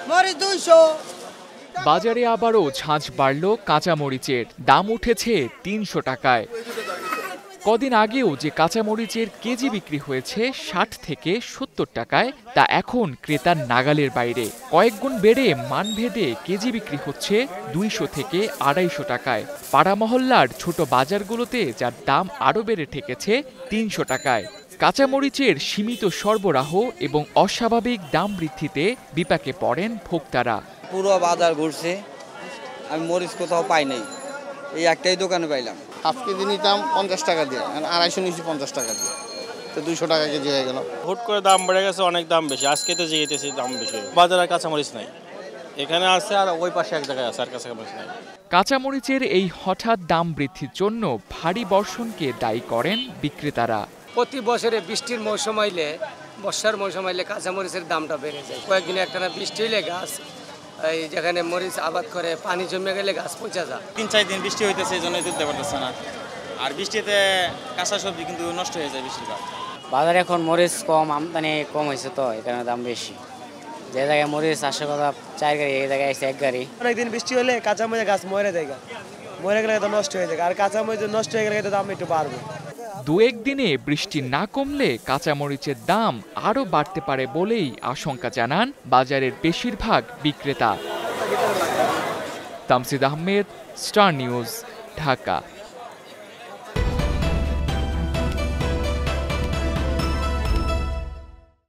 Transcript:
মরিচ 200। বাজারে আবারও ঝাঁঝ বাড়ল কাঁচামরিচের, দাম উঠেছে 300 টাকায়। কদিন আগেও যে কাঁচামরিচের কেজি বিক্রি হয়েছে 60 থেকে 70 টাকায়, তা এখন ক্রেতার নাগালের বাইরে। কয়েক গুণ বেড়ে মানভেদে কেজি বিক্রি হচ্ছে 200 থেকে 250 টাকায়। পাড়া মহল্লার ছোট বাজারগুলোতে যার দাম আরও বেড়ে ঠেকেছে 300 টাকায়। কাঁচামরিচের সীমিত সরবরাহ এবং অস্বাভাবিক দাম বৃদ্ধিতে বিপাকে পড়েন ভোক্তারা। পুরো বাজার ঘুরছে, আমি মরিচ কোথাও পাই নাই, এই একটাই দোকানে পাইলাম। হাফ কেজি নিতাম 50 টাকা দিয়ে, 250 নিয়েছি 50 টাকা দিয়ে, তো 200 টাকা কেজি হয়ে গেল। হুট করে দাম বেড়ে গেছে, অনেক দাম বেশি। আজকে তো যেতেছে দাম বেশি, বাজারে কাঁচামরিচ নাই, এখানে আছে আর ওই পাশে এক জায়গায় আছে আর কাঁচামরিচ নাই। কাঁচামরিচের এই হঠাৎ দাম বৃদ্ধির জন্য ভারী বর্ষণকে দায়ী করেন বিক্রেতারা। প্রতি বছরে বৃষ্টির মৌসুম আইলে, বর্ষার মৌসুম আইলে কাঁচামরিচের দামটা বেড়ে যায়। কয়েকদিনে একটানা বৃষ্টি হইলে গাছ, এই যেখানে মরিচ আবাদ করে পানি জমে গেলে গাছ পচে যায়। 3-4 দিন বৃষ্টি হইতেছে, এই জন্য তুলতে পারতেছে না। আর বৃষ্টিতে কাঁচা সবজি কিন্তু নষ্ট হয়ে যায় বেশিরভাগ। বাজারে এখন মরিচ কম, আমদানি কম হয়েছে, তো এই কারণে দাম বেশি। যে জায়গায় মরিচ আসার কথা 4 গাড়ি, এই জায়গায় আসছে 1 গাড়ি। অনেকদিন বৃষ্টি হলে কাঁচামরিচের গাছ মরে যায়, মরে গেলে তো নষ্ট হয়ে যায়, আর কাঁচামরিচ নষ্ট হয়ে গেলে তো দাম একটু বাড়বে। 2-1 দিনে বৃষ্টি না কমলে কাঁচামরিচের দাম আরও বাড়তে পারে বলেই আশঙ্কা জানান বাজারের বেশিরভাগ বিক্রেতা। Tamsid Ahmed, star news, Dhaka.